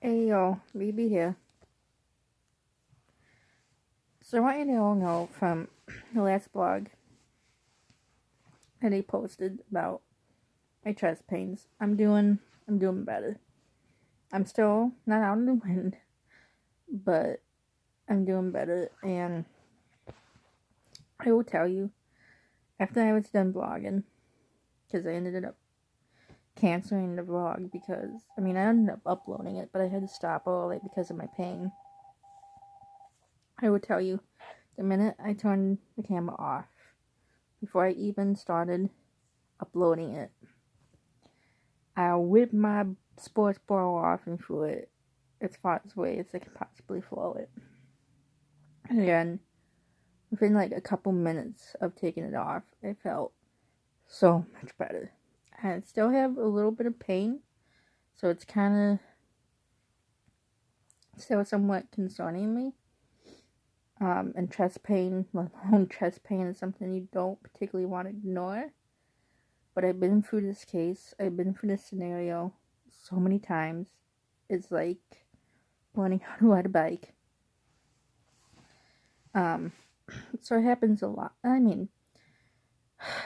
Hey yo, BB here. So I want you to all know from the last blog that I posted about my chest pains. I'm doing better. I'm still not out in the wind, but I'm doing better. And I will tell you, after I was done blogging, because I ended up canceling the vlog I ended up uploading it, but I had to stop early because of my pain. I will tell you, the minute I turned the camera off, before I even started uploading it, I whipped my sports bra off and threw it as far away as I could possibly throw it. And then, within like a couple minutes of taking it off, I felt so much better. I still have a little bit of pain, so it's kind of still somewhat concerning me. And chest pain, let alone chest pain, is something you don't particularly want to ignore. But I've been through this case, I've been through this scenario so many times. It's like learning how to ride a bike. So it happens a lot.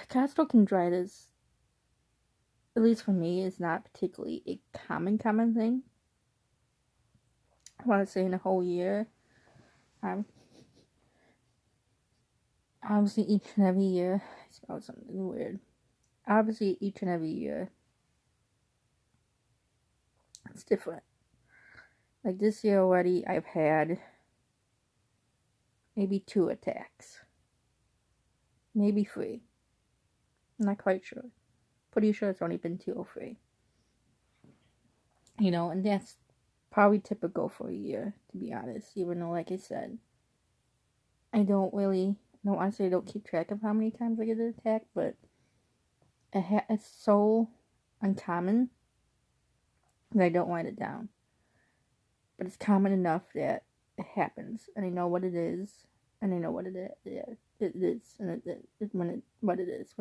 Costochondritis, at least for me, is not particularly a common thing. I want to say in a whole year. Obviously, each and every year, I spelled something weird. Obviously, each and every year, it's different. Like this year already, I've had maybe 2 attacks. Maybe 3. I'm not quite sure. Pretty sure it's only been 2 or 3. And that's probably typical for a year, to be honest. Even though, like I said, I don't want to say I don't keep track of how many times I get an attack, but it's so uncommon that I don't write it down. But it's common enough that it happens, and I know what it is, and I know what it is. It is, and it is when it is.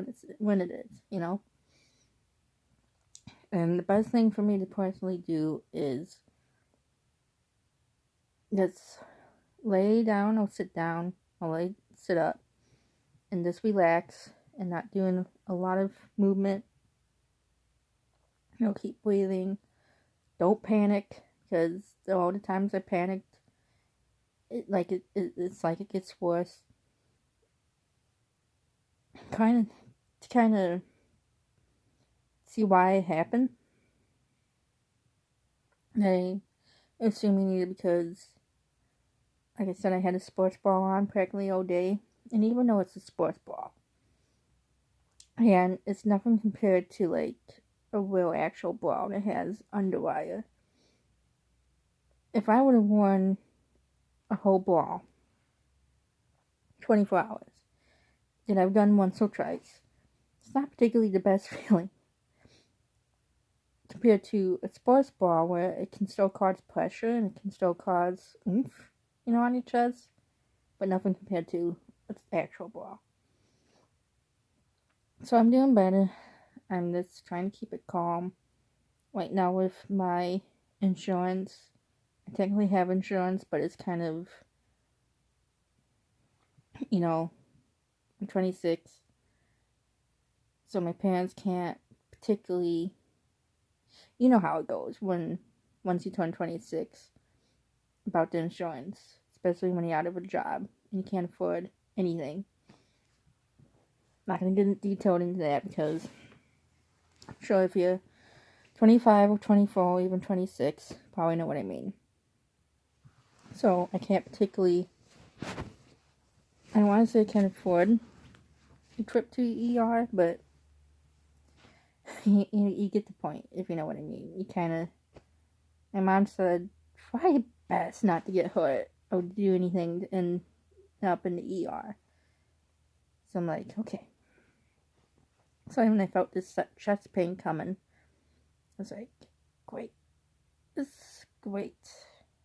And the best thing for me to personally do is just lay down or sit down or sit up and just relax and not doing a lot of movement. Keep breathing. Don't panic, because all the times I panicked, it's like it gets worse. Kind of see why it happened. I assume either because, like I said, I had a sports bra on practically all day, and even though it's a sports bra, and it's nothing compared to like a real actual bra that has underwire. If I would have worn a whole bra 24 hours, that I've done once or twice, it's not particularly the best feeling compared to a sports bra where it can still cause pressure and it can still cause oomph, on your chest, but nothing compared to an actual bra. So I'm doing better. I'm just trying to keep it calm. Right now with my insurance, I technically have insurance, but it's kind of, I'm 26, so my parents can't particularly, you know how it goes once you turn 26 about the insurance, especially when you're out of a job and you can't afford anything. I'm not going to get detailed into that because I'm sure if you're 25 or 24 or even 26, probably know what I mean. So I can't particularly, I don't want to say I can't afford a trip to the ER, but you get the point, if you know what I mean. You kind of, my mom said, try your best not to get hurt or do anything and up in the ER. So I'm like, okay. So when I felt this chest pain coming, I was like, great. This is great.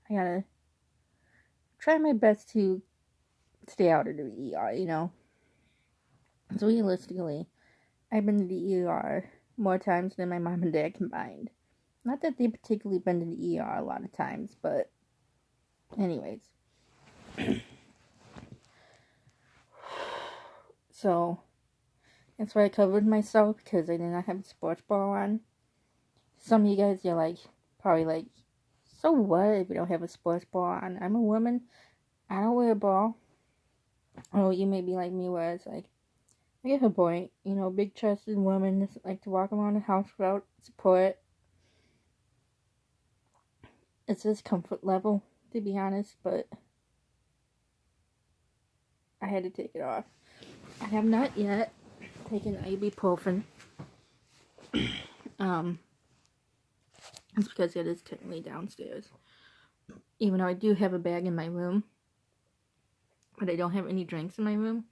I gotta try my best to stay out of the ER, So realistically, I've been to the ER more times than my mom and dad combined. Not that they particularly been to the ER a lot of times, but anyways. So, that's why I covered myself, because I did not have a sports bra on. Some of you guys, you're like, probably like, so what if you don't have a sports bra on? I'm a woman. I don't wear a bra. Oh, you may be like me, where it's like, I get her point. You know, big chested women like to walk around the house without support. It's this comfort level, to be honest, but I had to take it off. I have not yet taken ibuprofen. It's because it is technically downstairs. Even though I do have a bag in my room, but I don't have any drinks in my room.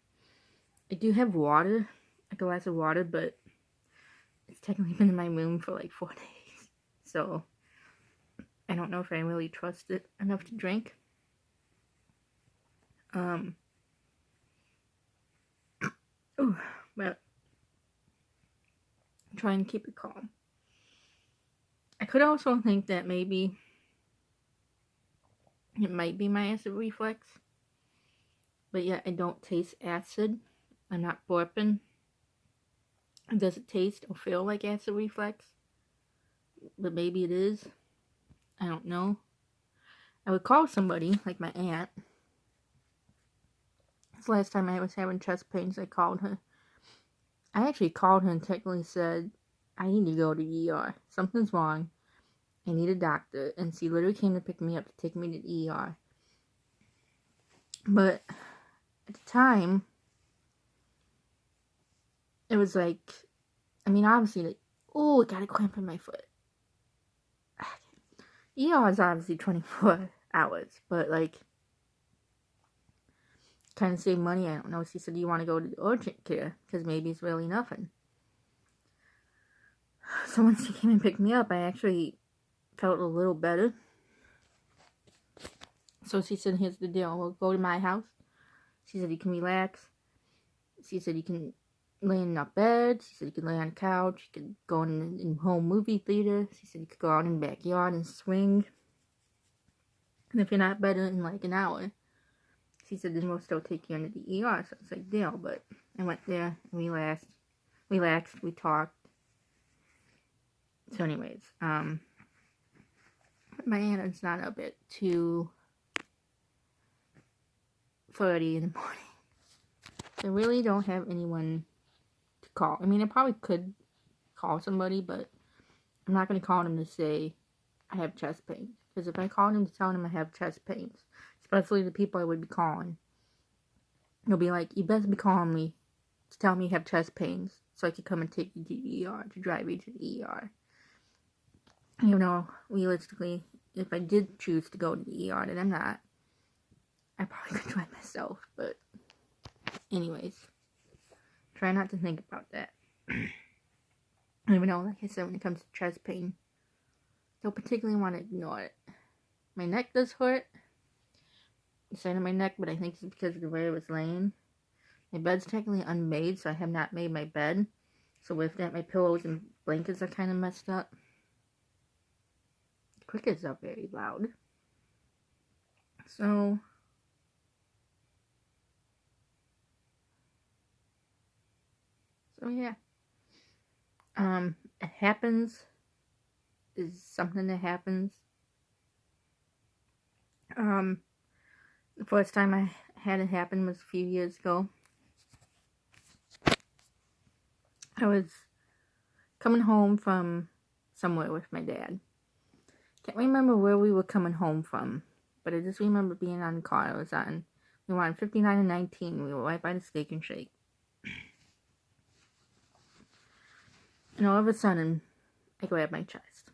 I do have water, a glass of water, but it's technically been in my room for like 4 days. So, I don't know if I really trust it enough to drink. But try and keep it calm. I could also think that maybe it might be my acid reflux, but yet I don't taste acid. I'm not burping. Does it taste or feel like acid reflux? But maybe it is. I don't know. I would call somebody, like my aunt. This last time I was having chest pains, I called her. I actually called her and technically said, I need to go to the ER. Something's wrong. I need a doctor. And she literally came to pick me up to take me to the ER. But at the time, it was like, I mean, obviously, like, oh, I got a cramp in my foot. ER is obviously 24 hours, but like, kind of save money. I don't know. She said, you want to go to the urgent care? Because maybe it's really nothing. So once she came and picked me up, I actually felt a little better. So she said, here's the deal. We'll go to my house. She said, you can relax. She said, you can lay in a bed. She said, you can lay on a couch. You can go in home movie theater. She said, you could go out in the backyard and swing. And if you're not better in like an hour, she said, then we'll still take you into the ER. So it's like, deal. But I went there, relaxed, we talked. So anyways, my aunt is not up at 2:30 in the morning. So I really don't have anyone to call. I mean, I probably could call somebody, but I'm not going to call them to say I have chest pains. Because if I call them to tell them I have chest pains, especially the people I would be calling, they'll be like, you best be calling me to tell me you have chest pains so I can come and take you to the ER, to drive you to the ER. You know, realistically, if I did choose to go to the ER, then I'm not. I probably could drive myself, but anyways, try not to think about that. Even though, like I said, when it comes to chest pain, don't particularly want to ignore it. My neck does hurt, the side of my neck, but I think it's because of the way I was laying. My bed's technically unmade, so I have not made my bed. So with that, my pillows and blankets are kind of messed up. The crickets are very loud. So yeah. It happens. Is something that happens. The first time I had it happen was a few years ago. I was coming home from somewhere with my dad. Can't remember where we were coming home from, but I just remember being on the car. We were on 59 and 19. We were right by the Steak and Shake. And all of a sudden, I grabbed my chest.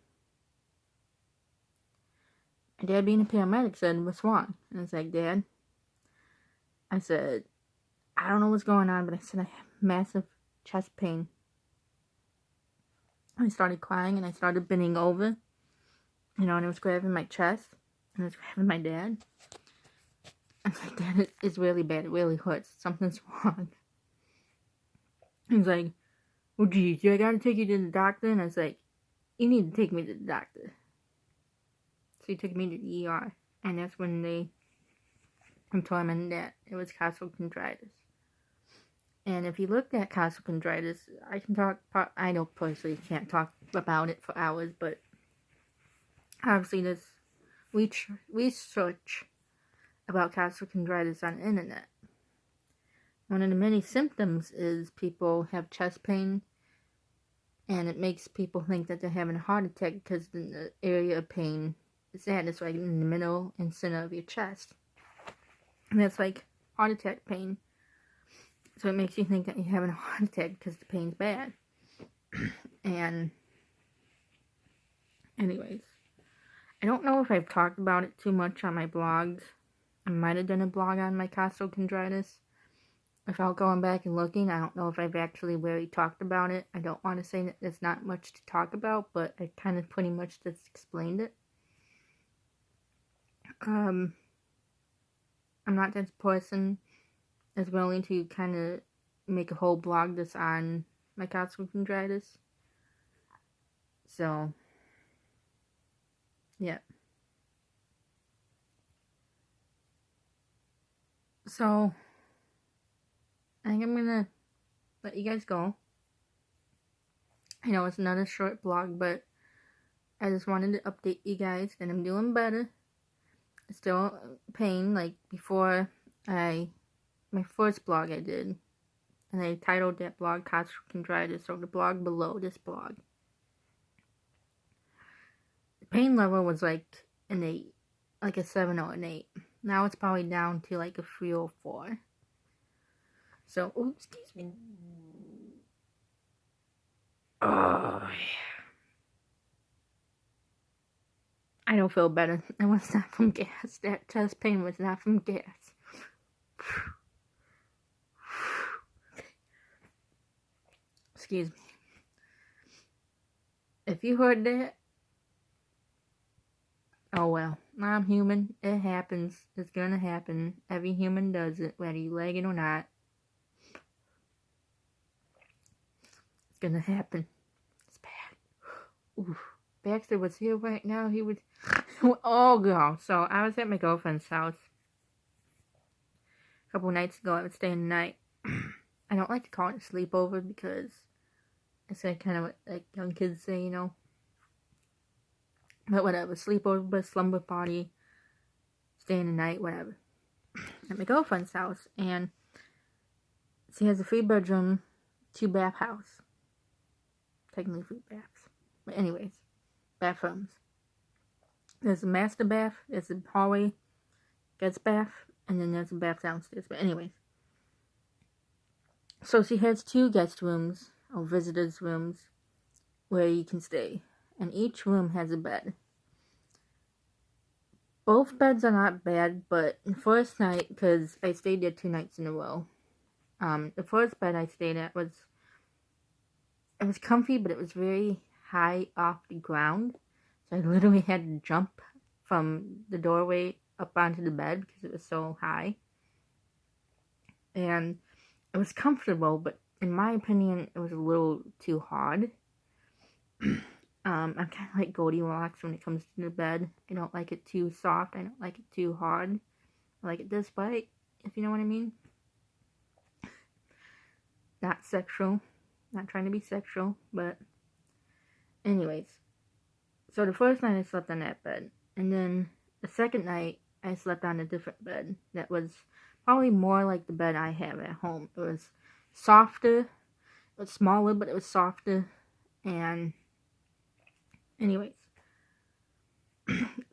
My dad, being a paramedic, said, what's wrong? And I was like, Dad, I said, I don't know what's going on, but I said, I have massive chest pain. I started crying, and I started bending over, and I was grabbing my chest, and I was grabbing my dad. I was like, Dad, it's really bad. It really hurts. Something's wrong. He's like, well, geez, I gotta take you to the doctor? And I was like, you need to take me to the doctor. So he took me to the ER, and that's when they told him that it was costochondritis. And if you looked at costochondritis, I can talk, I know personally can't talk about it for hours, but obviously there's research about costochondritis on the internet. One of the many symptoms is people have chest pain, and it makes people think that they're having a heart attack because the area of pain is at. It's like in the middle and center of your chest. And that's like heart attack pain. So it makes you think that you're having a heart attack because the pain's bad. And anyways, I don't know if I've talked about it too much on my blogs. I might have done a blog on my costochondritis. Without going back and looking, I don't know if I've actually really talked about it. I don't want to say that there's not much to talk about, but I kind of pretty much just explained it. I'm not this person that's willing to kind of make a whole blog just on my costochondritis. So, yeah. So, I think I'm gonna let you guys go. I know it's another short blog, but I just wanted to update you guys that I'm doing better. Still pain, like before my first blog I did, and I titled that blog Costochondritis, so the blog below this blog. The pain level was like an 8, like a 7 or an 8. Now it's probably down to like a 3 or 4. So, oops, excuse me. Oh, I don't feel better. It was not from gas. That chest pain was not from gas. Excuse me. If you heard that, oh well. I'm human. It happens. It's gonna happen. Every human does it, whether you like it or not. It's gonna happen. It's bad. Oof. Baxter was here right now. He would... Oh, girl. So, I was at my girlfriend's house a couple nights ago. I was staying the night. I don't like to call it a sleepover because it's like kind of what like young kids say, you know. But whatever. Sleepover, slumber party, staying the night, whatever. At my girlfriend's house. And she has a 3-bedroom, 2-bath house. Technically 3 baths. But anyways. Bathrooms. There's a master bath, there's a hallway, guest bath, and then there's a bath downstairs. But anyways. So she has 2 guest rooms, or visitors' rooms, where you can stay. And each room has a bed. Both beds are not bad, but the first night, because I stayed there 2 nights in a row. The first bed I stayed at it was comfy, but it was very high off the ground. So I literally had to jump from the doorway up onto the bed because it was so high. And it was comfortable, but in my opinion, it was a little too hard. I'm kind of like Goldilocks when it comes to the bed. I don't like it too soft. I don't like it too hard. I like it this way, if you know what I mean. Not sexual. Not trying to be sexual, but anyways. So the first night I slept on that bed. And then the second night I slept on a different bed that was probably more like the bed I have at home. It was softer. It was smaller, but it was softer. And anyways.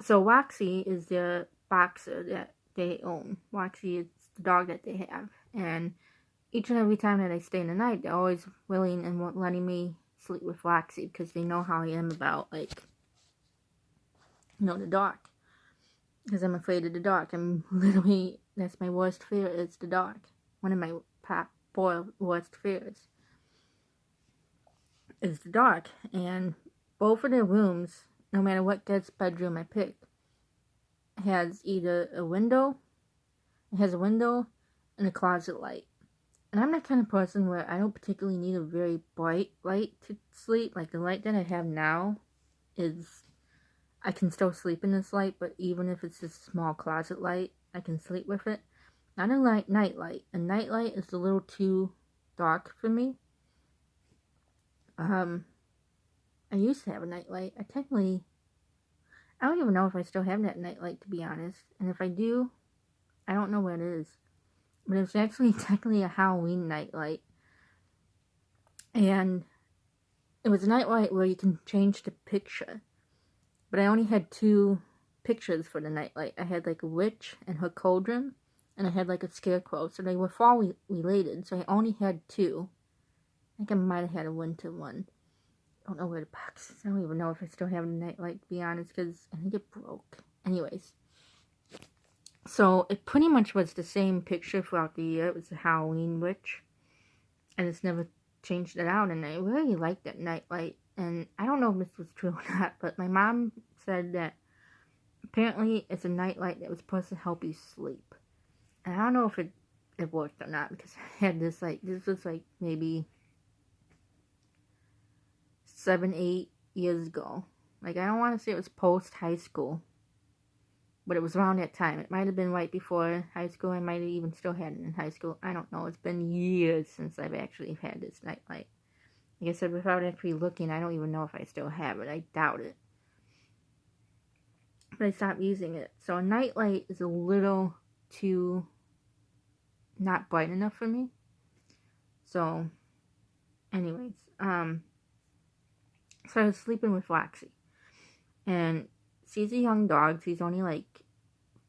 So Waxy is the boxer that they own. Waxy is the dog that they have. And each and every time that I stay in the night, they're always willing and letting me sleep with Waxy because they know how I am about, like, you know, the dark. Because I'm afraid of the dark. I'm literally, that's my worst fear is the dark. One of my top 4 worst fears is the dark. And both of their rooms, no matter what guest bedroom I pick, has either a window, it has a window and a closet light. And I'm that kind of person where I don't particularly need a very bright light to sleep. Like the light that I have now is I can still sleep in this light, but even if it's just a small closet light, I can sleep with it. Not a night light. A night light is a little too dark for me. I used to have a night light. I don't even know if I still have that night light, to be honest. And if I do, I don't know where it is. But it's actually technically a Halloween night light. And it was a night light where you can change the picture. But I only had 2 pictures for the night light. I had like a witch and her cauldron. And I had like a scarecrow. So they were fall related. So I only had 2. I think I might have had a winter one. I don't know where the box is. I don't even know if I still have a nightlight, to be honest, because I think it broke. Anyways. So, it pretty much was the same picture throughout the year. It was the Halloween witch. And it's never changed it out. And I really liked that nightlight. And I don't know if this was true or not, but my mom said that apparently it's a nightlight that was supposed to help you sleep. And I don't know if it worked or not, because I had this was like maybe 7, 8 years ago. Like, I don't want to say it was post high school, but it was around that time. It might have been right before high school. I might have even still had it in high school. I don't know. It's been years since I've actually had this nightlight. Like I said, without actually looking, I don't even know if I still have it. I doubt it. But I stopped using it. So a nightlight is a little too not bright enough for me. So, anyways, so I was sleeping with Roxy. And she's a young dog. She's only like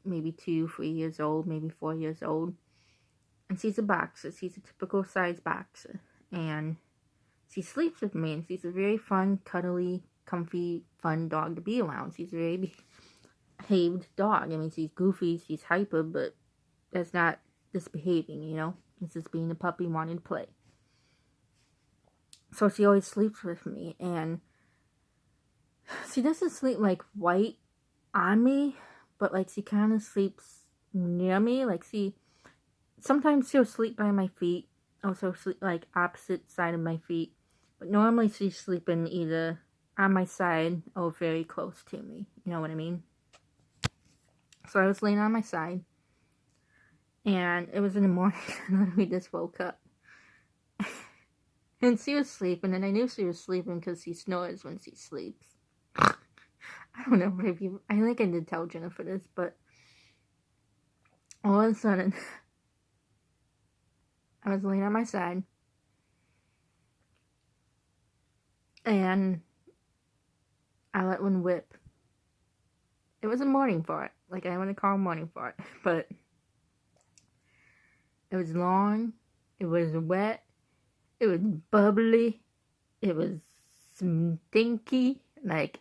maybe 2, 3 years old, maybe 4 years old. And she's a boxer. She's a typical size boxer. And she sleeps with me. And she's a very fun, cuddly, comfy, fun dog to be around. She's a very behaved dog. I mean, she's goofy, she's hyper, but that's not misbehaving, you know? It's just being a puppy wanting to play. So she always sleeps with me. And she doesn't sleep like right on me, but like she kind of sleeps near me. Like sometimes she'll sleep by my feet, also sleep like opposite side of my feet. But normally she's sleeping either on my side or very close to me. You know what I mean? So I was laying on my side, and it was in the morning, and we just woke up. And she was sleeping, and I knew she was sleeping because she snores when she sleeps. I don't know, maybe, I think I did tell Jennifer this, but all of a sudden, I was laying on my side, and I let one whip. It was a morning fart, like I want to call a morning fart, but it was long, it was wet, it was bubbly, it was stinky, like,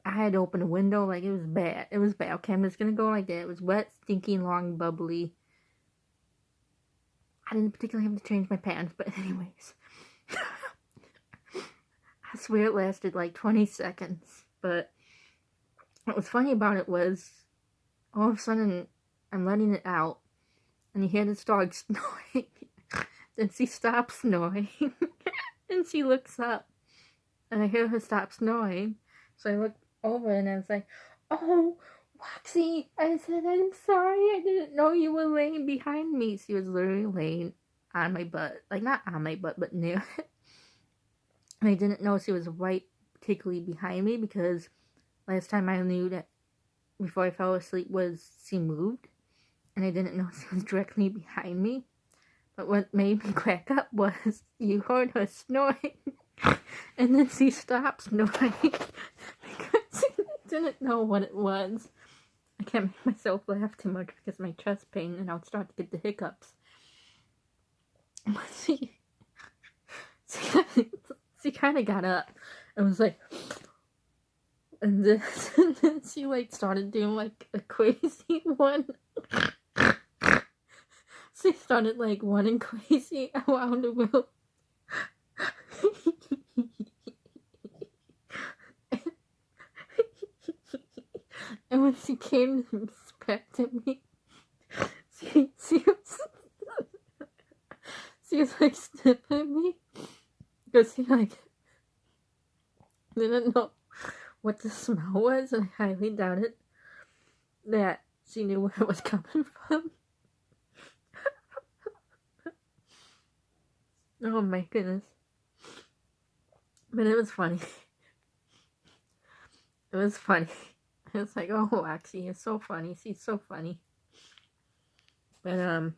I had to open a window, like, it was bad. It was bad. Okay, I'm just gonna go like that. It was wet, stinky, long, bubbly. I didn't particularly have to change my pants, but anyways. I swear it lasted like 20 seconds. But what was funny about it was, all of a sudden, I'm letting it out, and you hear this dog snoring. Then she stops snoring, and she looks up, and I hear her stop snoring. So I look over and I was like, "Oh, Roxy," I said, "I'm sorry, I didn't know you were laying behind me." She was literally laying on my butt, like not on my butt, but near it. And I didn't know she was right particularly behind me, because last time I knew that before I fell asleep was she moved, and I didn't know she was directly behind me. But what made me crack up was you heard her snoring, and then she stopped snoring because she didn't know what it was. I can't make myself laugh too much because of my chest pain, and I'll start to get the hiccups. But she kind of got up and was like, and then she like started doing like a crazy one. She started like running crazy around the room. And when she came back to me, she was like sniffing me, because she like didn't know what the smell was, and I highly doubted that she knew where it was coming from. Oh my goodness. But it was funny. It was funny. It was like, oh, Waxy is so funny. She's so funny. But,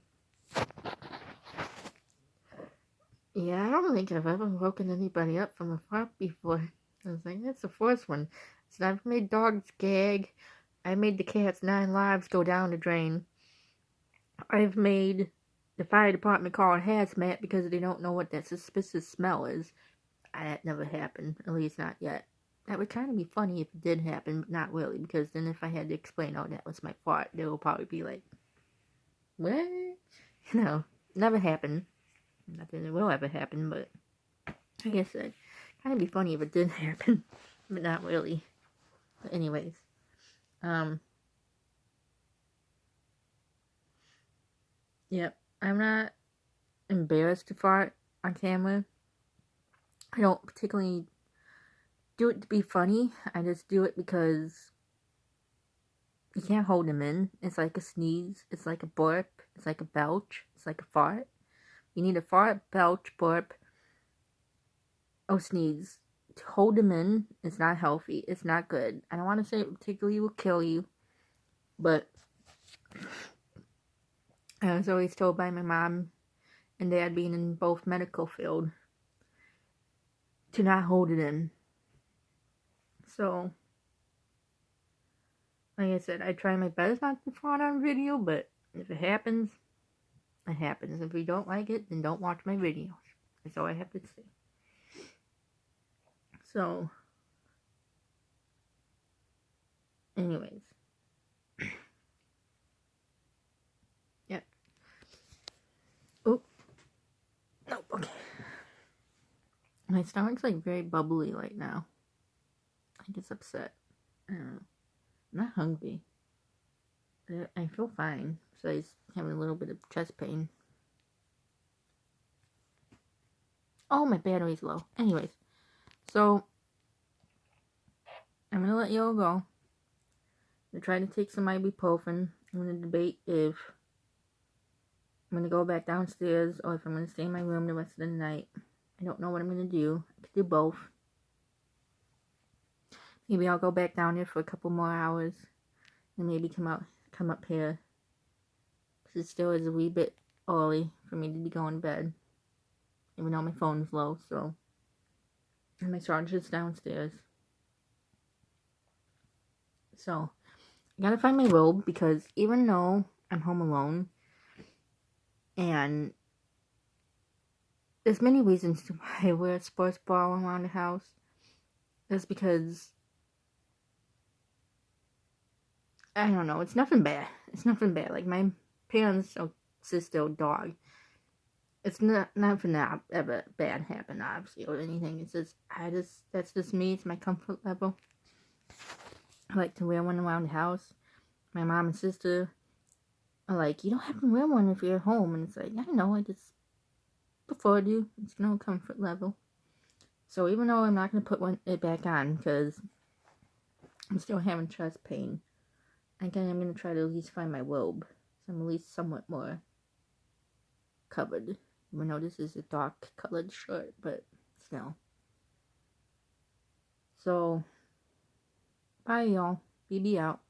yeah, I don't think I've ever woken anybody up from a fart before. I was like, that's the first one. So I've made dogs gag. I made the cat's 9 lives go down the drain. I've made the fire department call a hazmat because they don't know what that suspicious smell is. That never happened, at least not yet. That would kind of be funny if it did happen, but not really, because then if I had to explain, oh, that was my fart, they will probably be like, what? You know, never happened. Not that it will ever happen, but I guess it'd kind of be funny if it did happen, but not really. But anyways, yep, I'm not embarrassed to fart on camera. I don't particularly do it to be funny. I just do it because you can't hold them in. It's like a sneeze. It's like a burp. It's like a belch. It's like a fart. You need a fart, belch, burp, or sneeze. To hold them in, it's not healthy. It's not good. I don't want to say it particularly will kill you, but I was always told by my mom and dad, being in both medical field, to not hold it in. So, like I said, I try my best not to fart on video, but if it happens, it happens. If you don't like it, then don't watch my videos. That's all I have to say. So, anyways. Yep. Oh. Nope, okay. My stomach's like very bubbly right now. I get upset. I don't know. I'm not hungry. I feel fine. So I just having a little bit of chest pain. Oh, my battery's low. Anyways. So, I'm gonna let y'all go. I'm gonna try to take some ibuprofen. I'm gonna debate if I'm gonna go back downstairs or if I'm gonna stay in my room the rest of the night. I don't know what I'm gonna do. I could do both. Maybe I'll go back down there for a couple more hours and maybe come up here. Because it still is a wee bit early for me to be going to bed. Even though my phone's low, so. And my charger's downstairs. So, I gotta find my robe because even though I'm home alone, and there's many reasons to why I wear a sports bra around the house. That's because, I don't know, it's nothing bad. It's nothing bad. Like, my parents or sister or dog, it's nothing that ever bad happened, obviously, or anything. It's just, that's just me. It's my comfort level. I like to wear one around the house. My mom and sister are like, you don't have to wear one if you're at home. And it's like, I know, I just prefer to. It's no comfort level. So even though I'm not going to put it back on because I'm still having chest pain, again, I'm going to try to at least find my robe. So I'm at least somewhat more covered. Even though this is a dark colored shirt, but still. So, bye y'all. BB out.